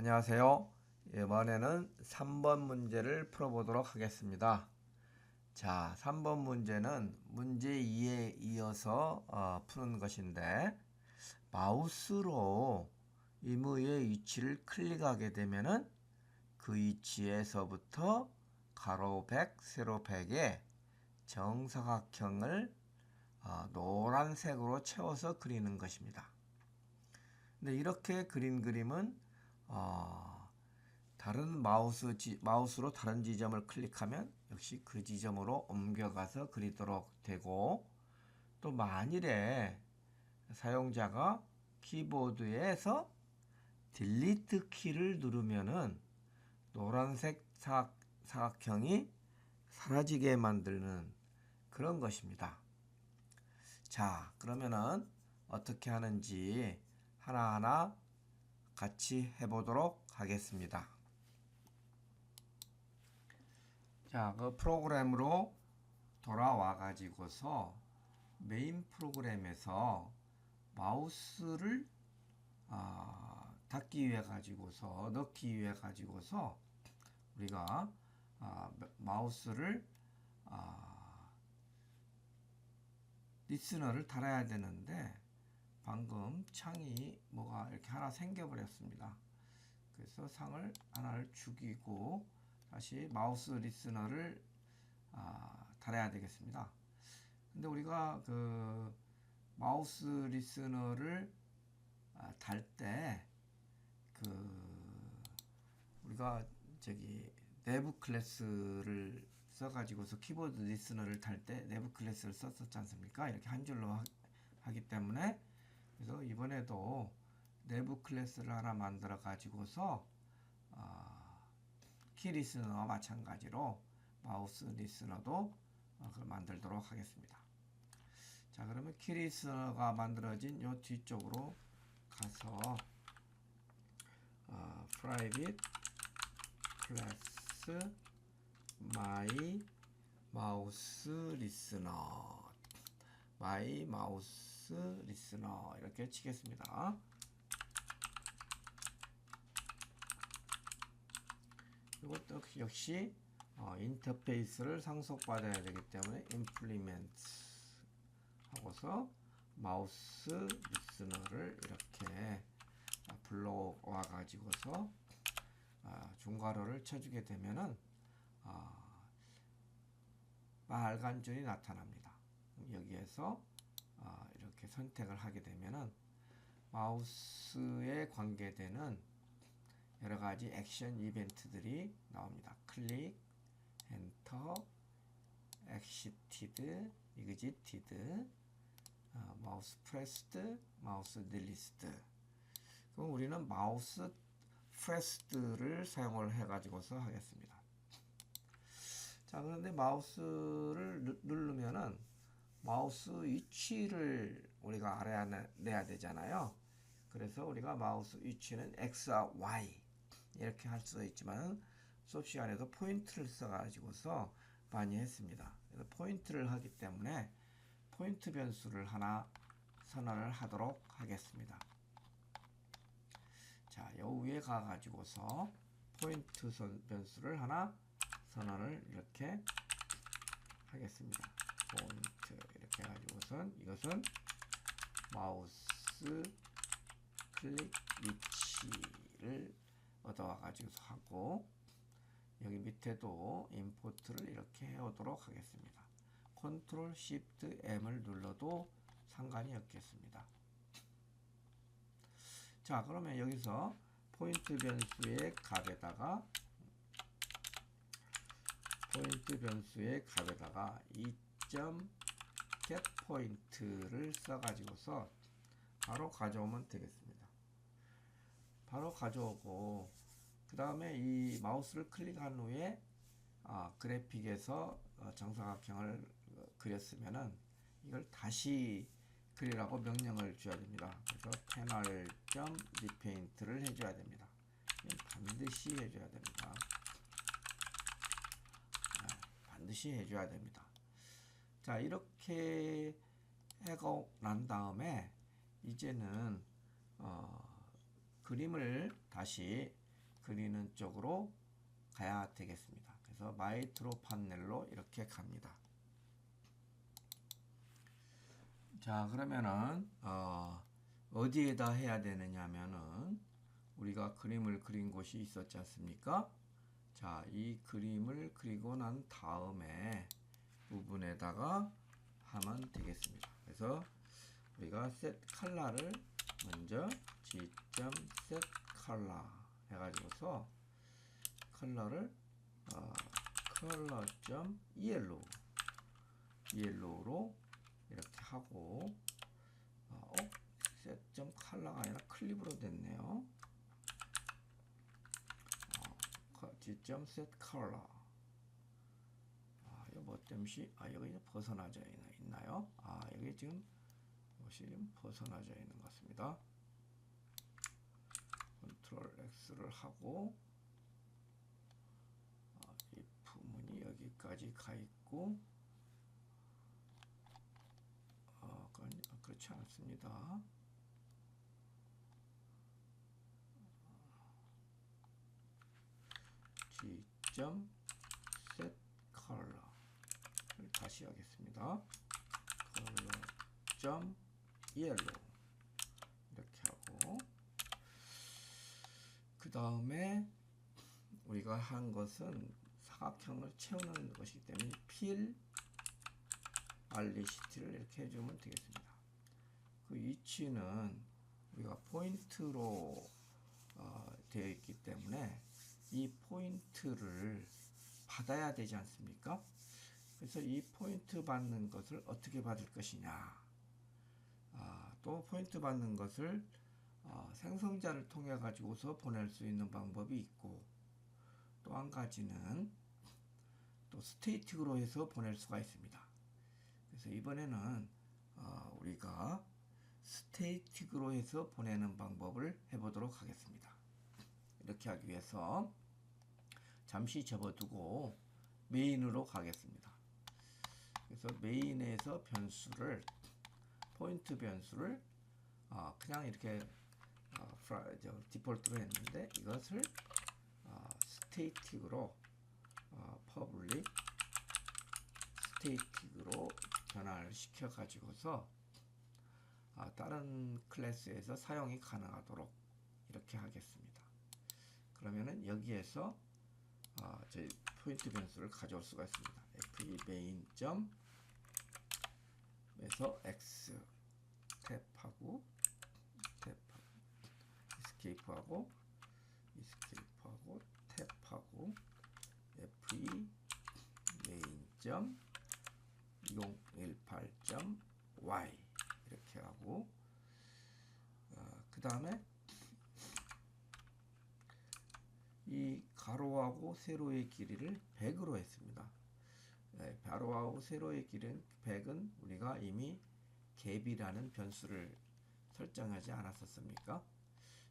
안녕하세요. 이번에는 3번 문제를 풀어보도록 하겠습니다. 자, 3번 문제는 문제 2에 이어서 푸는 것인데, 마우스로 임의의 위치를 클릭하게 되면은 그 위치에서부터 가로 100, 세로 100에 정사각형을 노란색으로 채워서 그리는 것입니다. 근데 이렇게 그린 그림은 다른 마우스로 다른 지점을 클릭하면 역시 그 지점으로 옮겨가서 그리도록 되고, 또 만일에 사용자가 키보드에서 딜리트 키를 누르면은 노란색 사각형이 사라지게 만드는 그런 것입니다. 자, 그러면은 어떻게 하는지 하나하나 같이 해보도록 하겠습니다. 자, 그 프로그램으로 돌아와 가지고서 메인 프로그램에서 마우스를 넣기 위해 가지고서 우리가 마우스를 리스너를 달아야 되는데 방금 창이 뭐가 이렇게 하나 생겨 버렸습니다. 그래서 상을 하나를 죽이고 다시 마우스 리스너를 달아야 되겠습니다. 근데 우리가 그 마우스 리스너를 달 때 우리가 내부 클래스를 써가지고서 키보드 리스너를 달때 내부 클래스를 썼었지 않습니까? 이렇게 한 줄로 하기 때문에, 그래서 이번에도 내부 클래스를 하나 만들어 가지고서 키 리스너와 마찬가지로 마우스 리스너도 그걸 만들도록 하겠습니다. 자, 그러면 키 리스너가 만들어진 요 뒤쪽으로 가서 private class my mouse listener 이렇게 치겠습니다. 이것도 역시 인터페이스를 상속받아야 되기 때문에 implement 하고서 마우스 리스너를 이렇게 불러와 가지고서 중괄호를 쳐주게 되면은 빨간 줄이 나타납니다. 여기에서 이렇게 선택을 하게 되면은 마우스에 관계되는 여러 가지 액션 이벤트들이 나옵니다. 클릭, 엔터, 엑시티드, 이그지티드, 마우스 프레스드, 마우스 딜리스트. 그럼 우리는 마우스 프레스드를 사용을 해가지고서 하겠습니다. 자, 그런데 마우스를 누르면은 마우스 위치를 우리가 알아내야 되잖아요. 그래서 우리가 마우스 위치는 X와 Y 이렇게 할 수도 있지만 수업 시간에도 포인트를 써가지고서 많이 했습니다. 그래서 포인트를 하기 때문에 포인트 변수를 하나 선언을 하도록 하겠습니다. 자, 요 위에 가가지고서 포인트 변수를 하나 선언을 이렇게 하겠습니다. 포인트 이렇게 해가지고선 이것은 마우스 클릭 위치를 얻어와 가지고 하고, 여기 밑에도 임포트를 이렇게 해오도록 하겠습니다. 컨트롤 시프트 M을 눌러도 상관이 없겠습니다. 자, 그러면 여기서 포인트 변수의 값에다가 2.getPoint를 써가지고서 바로 가져오면 되겠습니다. 바로 가져오고, 그 다음에 이 마우스를 클릭한 후에 그래픽에서 정사각형을 그렸으면은 이걸 다시 그리라고 명령을 줘야 됩니다. 그래서 패널.repaint를 해줘야 됩니다. 반드시 해줘야 됩니다. 반드시 해줘야 됩니다. 자, 이렇게 하고 난 다음에 이제는 그림을 다시 그리는 쪽으로 가야 되겠습니다. 그래서 마이트로 판넬로 이렇게 갑니다. 자, 그러면은 어디에다 해야 되느냐면은 우리가 그림을 그린 곳이 있었지 않습니까? 자, 이 그림을 그리고 난 다음에 부분에다가 하면 되겠습니다. 그래서 우리가 set 컬러를 먼저 g.set color 해가지고서 컬러를 yellow로 이렇게 하고 set.color가 아니라 클립으로 됐네요. g.set color 이거 뭐 때문에 여기 벗어나져 있나요? 여기 지금 옷이 벗어나져 있는 것 같습니다. 컨트롤 X를 하고 이 부분이 여기까지 가 있고 그렇지 않습니다. G.set color를 다시 하겠습니다. color.yellow 이렇게 하고 그 다음에 우리가 한 것은 사각형을 채우는 것이기 때문에 필 알리시티를 이렇게 해주면 되겠습니다. 그 위치는 우리가 포인트로 되어 있기 때문에 이 포인트를 받아야 되지 않습니까? 그래서 이 포인트 받는 것을 어떻게 받을 것이냐, 또 포인트 받는 것을 생성자를 통해 가지고서 보낼 수 있는 방법이 있고, 또 한 가지는 또 스테이틱으로 해서 보낼 수가 있습니다. 그래서 이번에는 우리가 스테이틱으로 해서 보내는 방법을 해보도록 하겠습니다. 이렇게 하기 위해서 잠시 접어두고 메인으로 가겠습니다. 그래서 메인에서 변수를 포인트 변수를 그냥 이렇게 디폴트로 했는데 이것을 스테이틱으로 퍼블릭 스테이틱으로 변화를 시켜 가지고서 다른 클래스에서 사용이 가능하도록 이렇게 하겠습니다. 그러면은 여기에서 저희 포인트 변수를 가져올 수가 있습니다. fmain 점에서 x 탭하고 escape하고 탭하고 femain 점 2018 점 y 이렇게 하고 그 다음에 이 가로하고 세로의 길이를 100으로 했습니다. 가로하고 세로의 길이는 100은 우리가 이미 갭이라는 변수를 설정하지 않았었습니까?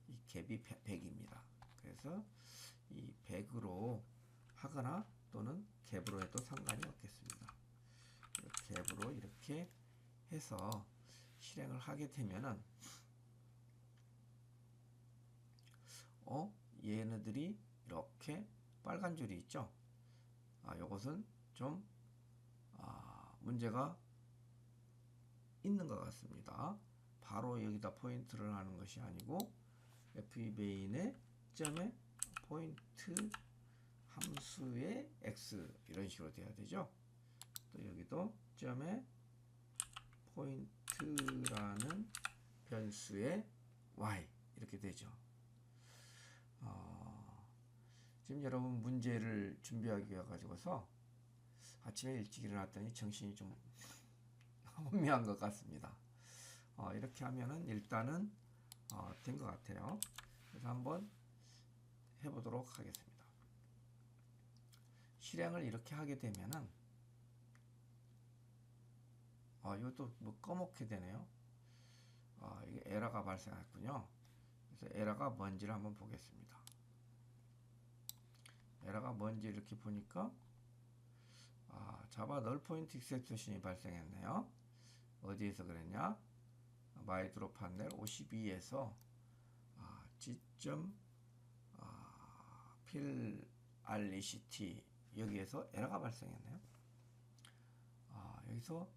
이 갭이 100입니다. 그래서 이 100으로 하거나 또는 갭으로 해도 상관이 없겠습니다. 갭으로 이렇게 해서 실행을 하게 되면은 얘네들이 이렇게 빨간 줄이 있죠. 이것은 좀 문제가 있는 것 같습니다. 바로 여기다 포인트를 하는 것이 아니고 fmain의 점에 포인트 함수의 x 이런 식으로 돼야 되죠. 또 여기도 점에 포인트라는 변수의 y 이렇게 되죠. 지금 여러분 문제를 준비하기 위해 가지고서 아침에 일찍 일어났더니 정신이 좀 혼미한 것 같습니다. 이렇게 하면은 일단은 된 것 같아요. 그래서 한번 해보도록 하겠습니다. 실행을 이렇게 하게 되면은 이것도 뭐 꺼먹게 되네요. 이게 에러가 발생했군요. 그래서 에러가 뭔지를 한번 보겠습니다. 에러가 뭔지 이렇게 보니까 자바 널 포인트 익셉션이 발생했네요. 어디에서 그랬냐? 마이드롭 판넬 52에서 G.set 필알리시티 여기에서 에러가 발생했네요. 여기서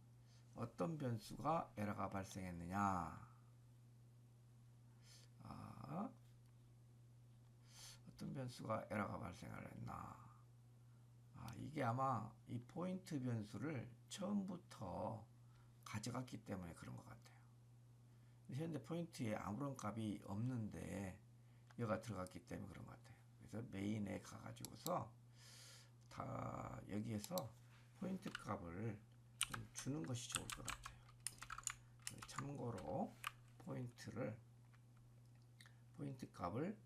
어떤 변수가 에러가 발생했느냐? 어떤 변수가 에러가 발생을 했나? 이게 아마 이 포인트 변수를 처음부터 가져갔기 때문에 그런 것 같아요. 현재 포인트에 아무런 값이 없는데 얘가 들어갔기 때문에 그런 것 같아요. 그래서 메인에 가가지고서 다 여기에서 포인트 값을 좀 주는 것이 좋을 것 같아요. 참고로 포인트 값을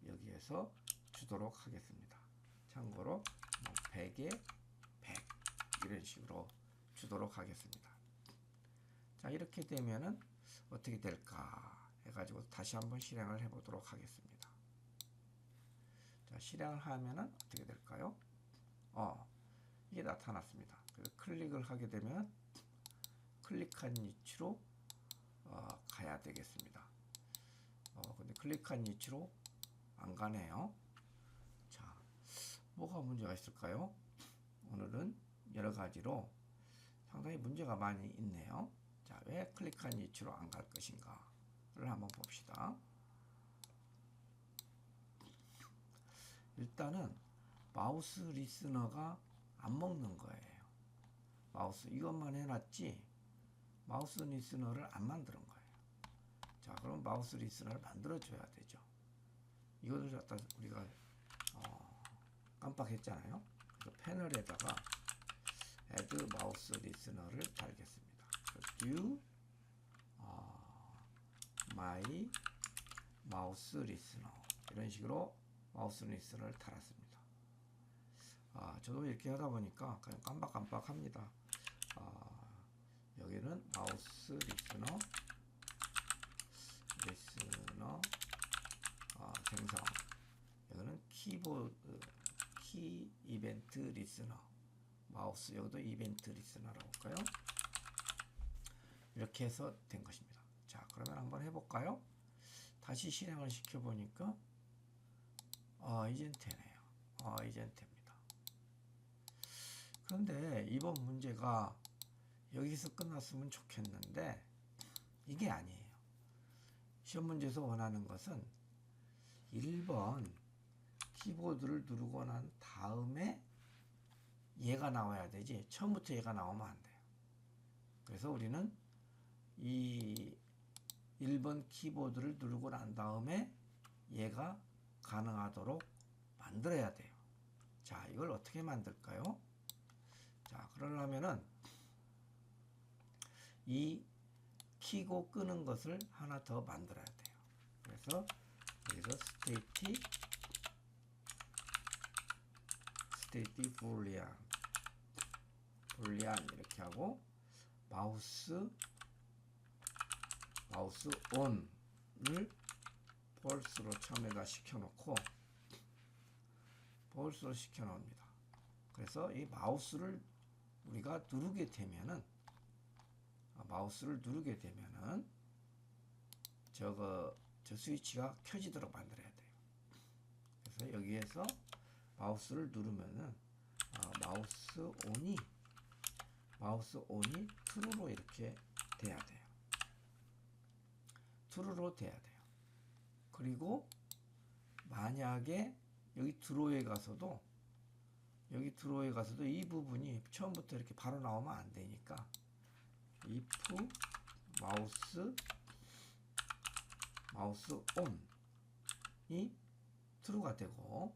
여기에서 주도록 하겠습니다. 참고로 100에 100 이런 식으로 주도록 하겠습니다. 자, 이렇게 되면은 어떻게 될까 해가지고 다시 한번 실행을 해보도록 하겠습니다. 자, 실행을 하면은 어떻게 될까요? 이게 나타났습니다. 그래서 클릭을 하게 되면 클릭한 위치로 가야 되겠습니다. 근데 클릭한 위치로 안 가네요. 자, 뭐가 문제가 있을까요? 오늘은 여러 가지로 상당히 문제가 많이 있네요. 자, 왜 클릭한 위치로 안 갈 것인가를 한번 봅시다. 일단은 마우스 리스너가 안 먹는 거예요. 마우스 이것만 해놨지 마우스 리스너를 안 만드는 거예요. 자, 그럼 마우스 리스너를 만들어 줘야 되죠. 이거를 갖다 우리가 깜빡했잖아요. 그래서 패널에다가 add 마우스 리스너를 달겠습니다. new my 마우스 리스너 이런 식으로 마우스 리스너를 달았습니다. 저도 이렇게 하다 보니까 그냥 깜빡깜빡합니다. 여기는 마우스 리스너 생성, 여기는 키보드 키 이벤트 리스너 마우스, 여기도 이벤트 리스너라고 할까요? 이렇게 해서 된 것입니다. 자, 그러면 한번 해볼까요? 다시 실행을 시켜보니까 이젠 되네요. 이젠 됩니다. 그런데 이번 문제가 여기서 끝났으면 좋겠는데 이게 아니에요. 시험 문제에서 원하는 것은 1번 키보드를 누르고 난 다음에 얘가 나와야 되지 처음부터 얘가 나오면 안 돼요. 그래서 우리는 이 1번 키보드를 누르고 난 다음에 얘가 가능하도록 만들어야 돼요. 자, 이걸 어떻게 만들까요? 자, 그러려면은 이 키고 끄는 것을 하나 더 만들어야 돼요. 그래서 여기서 스테이티 불리안 이렇게 하고 마우스 온을 false로 처음에다 시켜놓고 false로 시켜놓습니다. 그래서 이 마우스를 우리가 누르게 되면은 저 스위치가 켜지도록 만들어야 돼요. 그래서 여기에서 마우스를 누르면은 마우스 온이 true로 이렇게 돼야 돼요. true로 돼야 돼요. 그리고 만약에 여기 드로우에 가서도 이 부분이 처음부터 이렇게 바로 나오면 안 되니까 if 마우스 온이 true가 되고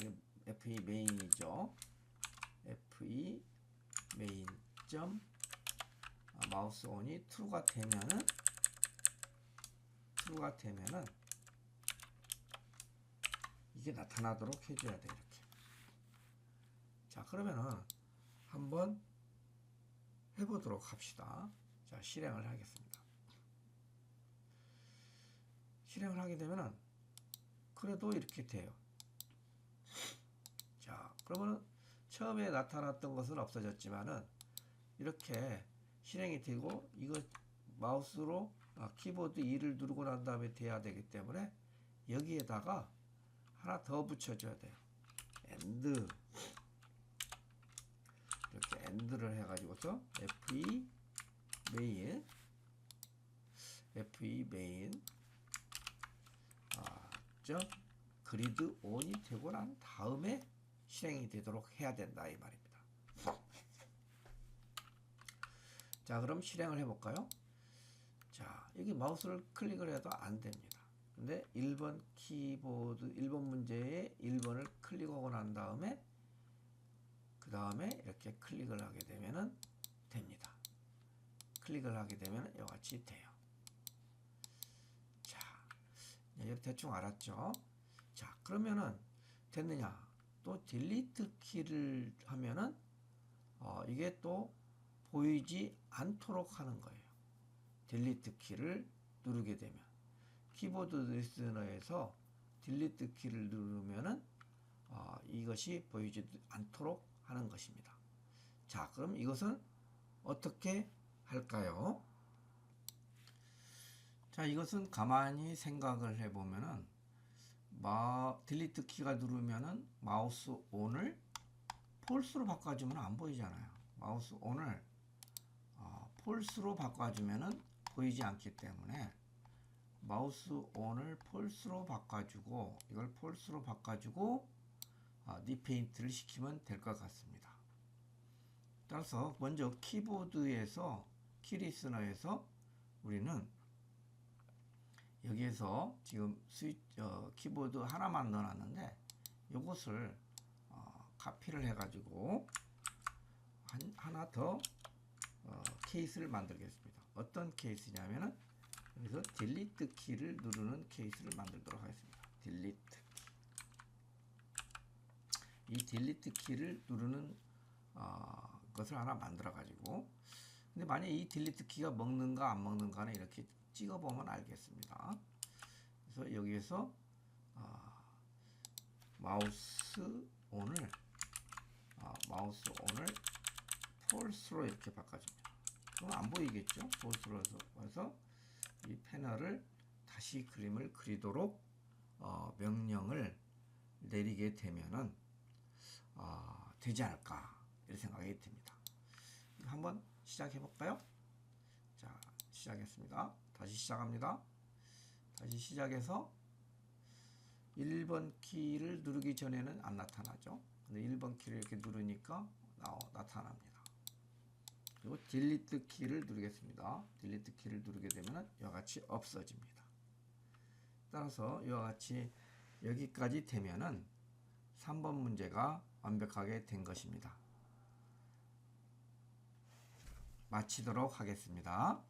이거 fe 메인이죠. fe 메인 점 마우스 온이 true가 되면은 이게 나타나도록 해줘야 돼. 이렇게. 자, 그러면은 한번 해보도록 합시다. 자, 실행을 하겠습니다. 실행을 하게 되면은 그래도 이렇게 돼요. 자, 그러면은 처음에 나타났던 것은 없어졌지만은 이렇게 실행이 되고 이거 마우스로 키보드 2를 누르고 난 다음에 돼야 되기 때문에 여기에다가 하나 더 붙여줘야 돼요. and 이렇게 and를 해가지고서 fe main 점 그리드 on이 되고 난 다음에 실행이 되도록 해야 된다 이 말입니다. 자, 그럼 실행을 해볼까요? 자, 여기 마우스를 클릭을 해도 안 됩니다. 근데 1번 키보드 1번 문제에 1번을 클릭하고 난 다음에 그 다음에 이렇게 클릭을 하게 되면은 됩니다. 클릭을 하게 되면 이와 같이 돼요. 자, 이렇게 대충 알았죠? 자, 그러면은 됐느냐? 또 딜리트 키를 하면은 이게 또 보이지 않도록 하는 거예요. 딜리트 키를 누르게 되면 키보드 리스너에서 딜리트 키를 누르면은 이것이 보이지 않도록 하는 것입니다. 자, 그럼 이것은 어떻게 할까요? 자, 이것은 가만히 생각을 해보면은 딜리트 키가 누르면은 마우스 온을 폴스로 바꿔주면 안 보이잖아요. 마우스 온을 폴스로 바꿔주면은 보이지 않기 때문에 마우스 온을 폴스로 바꿔주고 이걸 폴스로 바꿔주고 리페인트를 시키면 될 것 같습니다. 따라서 먼저 키보드에서 키리스너에서 우리는 여기에서 지금 키보드 하나만 넣어놨는데 이것을 카피를 해가지고 하나 더 케이스를 만들겠습니다. 어떤 케이스냐면은 여기서 딜리트 키를 누르는 케이스를 만들도록 하겠습니다. 딜리트 이 딜리트 키를 누르는 것을 하나 만들어 가지고 근데 만약 이 딜리트 키가 먹는가 안 먹는가는 이렇게 찍어 보면 알겠습니다. 그래서 여기에서 마우스 온을 폴스로 이렇게 바꿔줍니다. 그럼 안 보이겠죠? 폴스로 해서 이 패널을 다시 그림을 그리도록 명령을 내리게 되면은 되지 않을까 이런 생각이 듭니다. 한번 시작해 볼까요? 자, 시작했습니다. 다시 시작합니다. 다시 시작해서 1번 키를 누르기 전에는 안 나타나죠. 근데 1번 키를 이렇게 누르니까 나타납니다. 그리고 딜리트 키를 누르겠습니다. 딜리트 키를 누르게 되면 이와 같이 없어집니다. 따라서 이와 같이 여기까지 되면은 3번 문제가 완벽하게 된 것입니다. 마치도록 하겠습니다.